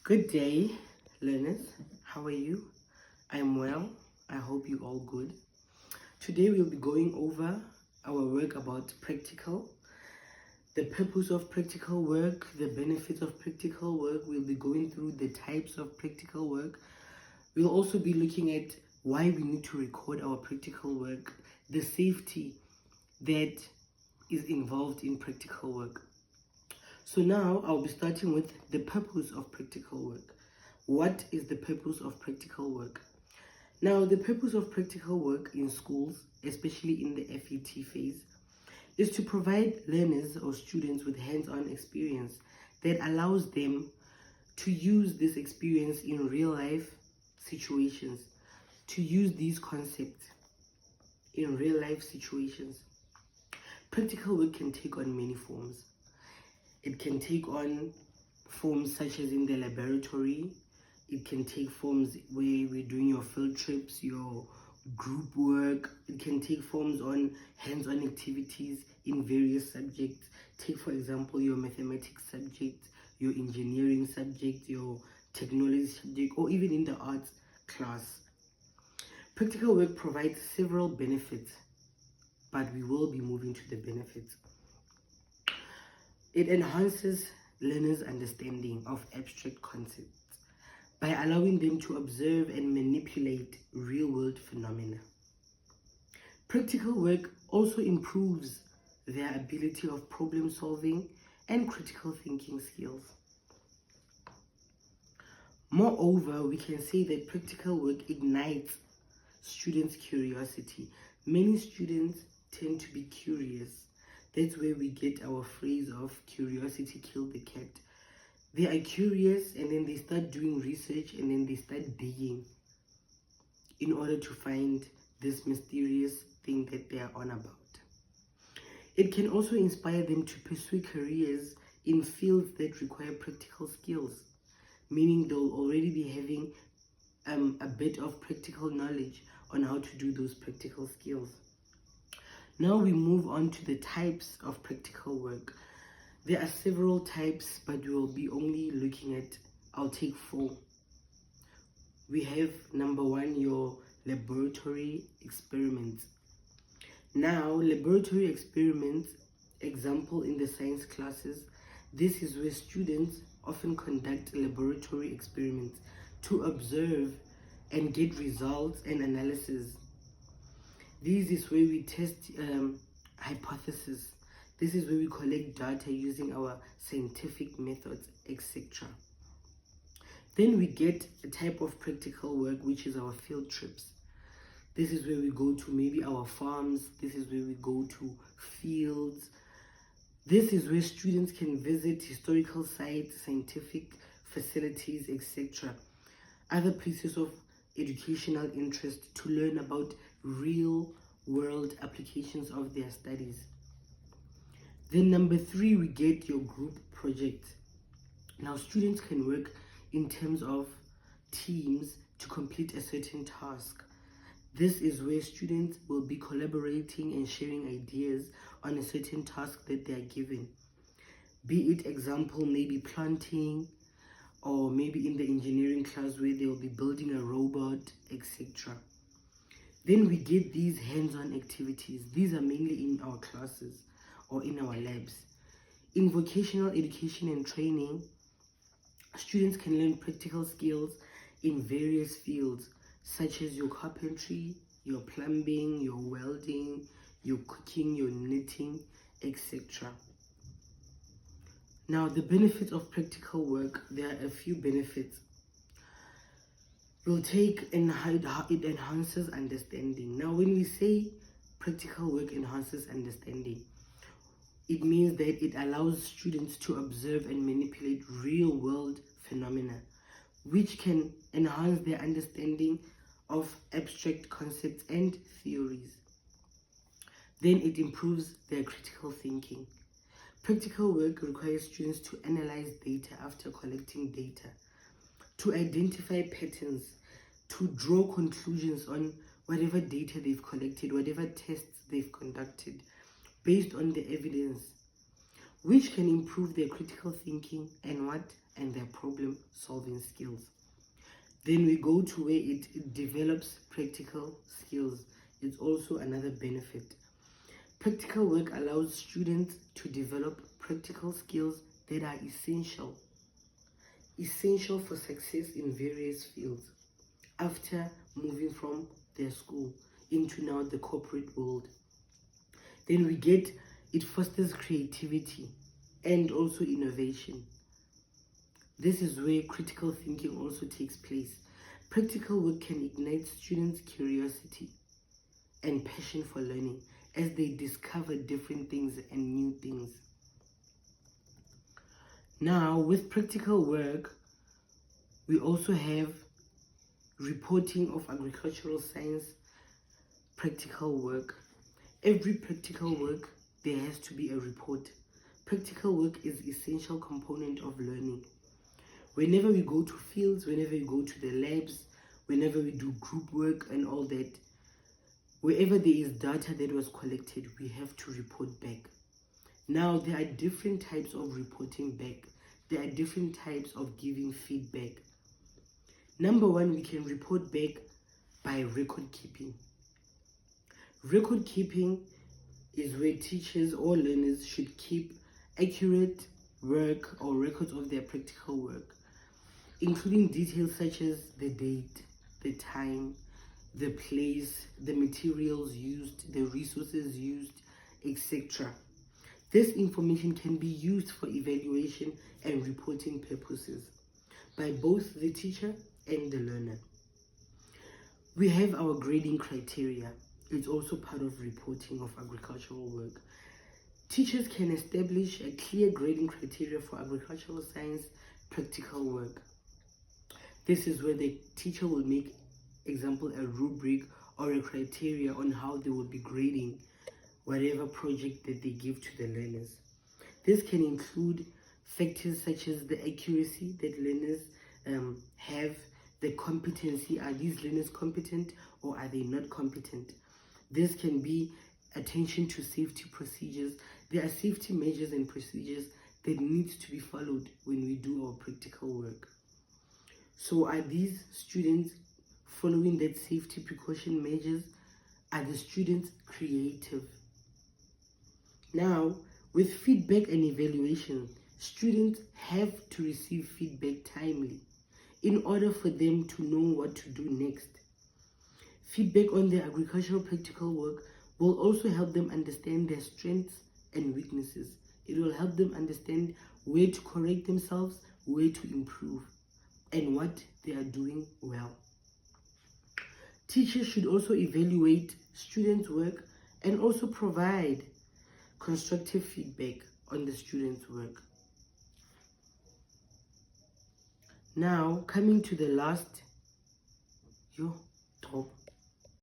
Good day, learners. How are you? I'm well. I hope you're all good. Today we'll be going over our work about practical, the purpose of practical work, the benefits of practical work. We'll be going through the types of practical work. We'll also be looking at why we need to record our practical work, the safety that is involved in practical work. So now I'll be starting with the purpose of practical work. What is the purpose of practical work? Now, the purpose of practical work in schools, especially in the FET phase, is to provide learners or students with hands-on experience that allows them to use this experience in real-life situations, to use these concepts in real-life situations. Practical work can take on many forms. It can take on forms such as in the laboratory. It can take forms where we're doing your field trips, your group work. It can take forms on hands-on activities in various subjects. Take, for example, your mathematics subject, your engineering subject, your technology subject, or even in the arts class. Practical work provides several benefits, but we will be moving to the benefits. It enhances learners' understanding of abstract concepts by allowing them to observe and manipulate real-world phenomena. Practical work also improves their ability of problem-solving and critical thinking skills. Moreover, we can say that practical work ignites students' curiosity. Many students tend to be curious. That's where we get our phrase of curiosity killed the cat. They are curious and then they start doing research and then they start digging in order to find this mysterious thing that they are on about. It can also inspire them to pursue careers in fields that require practical skills, meaning they'll already be having a bit of practical knowledge on how to do those practical skills. Now we move on to the types of practical work. There are several types, but we will be only looking at, I'll take 4. We have number 1, your laboratory experiments. Now, laboratory experiments, example in the science classes, this is where students often conduct laboratory experiments to observe and get results and analysis. This is where we test hypotheses. This is where we collect data using our scientific methods, etc. Then we get a type of practical work, which is our field trips. This is where we go to maybe our farms. This is where we go to fields. This is where students can visit historical sites, scientific facilities, etc. Other places of educational interest to learn about real-world applications of their studies. Then number 3, we get your group projects. Now students can work in terms of teams to complete a certain task. This is where students will be collaborating and sharing ideas on a certain task that they are given. Be it example, maybe planting, or maybe in the engineering class where they will be building a robot, etc. Then we get these hands-on activities. These are mainly in our classes or in our labs. In vocational education and training, students can learn practical skills in various fields, such as your carpentry, your plumbing, your welding, your cooking, your knitting, etc. Now, the benefits of practical work, there are a few benefits. We'll take and it enhances understanding. Now, when we say practical work enhances understanding, it means that it allows students to observe and manipulate real-world phenomena, which can enhance their understanding of abstract concepts and theories. Then it improves their critical thinking. Practical work requires students to analyze data after collecting data, to identify patterns, to draw conclusions on whatever data they've collected, whatever tests they've conducted, based on the evidence. which can improve their critical thinking and their problem solving skills. Then we go to where it develops practical skills. It's also another benefit. Practical work allows students to develop practical skills that are essential for success in various fields after moving from their school into now the corporate world. Then it fosters creativity and also innovation. This is where critical thinking also takes place. Practical work can ignite students' curiosity and passion for learning as they discover different things and new things. Now, with practical work, we also have reporting of agricultural science practical work. Every practical work, there has to be a report. Practical work is an essential component of learning. Whenever we go to fields, whenever we go to the labs, whenever we do group work and all that, wherever there is data that was collected, we have to report back. Now, there are different types of reporting back. There are different types of giving feedback. Number one, we can report back by record keeping. Record keeping is where teachers or learners should keep accurate work or records of their practical work, including details such as the date, the time, the place, the materials used, the resources used, etc. This information can be used for evaluation and reporting purposes by both the teacher and the learner. We have our grading criteria. It's also part of reporting of agricultural work. Teachers can establish a clear grading criteria for agricultural science practical work. This is where the teacher will make, example, a rubric or a criteria on how they will be grading whatever project that they give to the learners. This can include factors such as the accuracy that learners have, the competency. Are these learners competent or are they not competent? This can be attention to safety procedures. There are safety measures and procedures that need to be followed when we do our practical work. So are these students following that safety precaution measures? Are the students creative? Now, with feedback and evaluation, students have to receive feedback timely in order for them to know what to do next. Feedback on their agricultural practical work will also help them understand their strengths and weaknesses. It will help them understand where to correct themselves, where to improve, and what they are doing well. Teachers should also evaluate students' work and also provide constructive feedback on the students' work. Now, coming to the last, drop.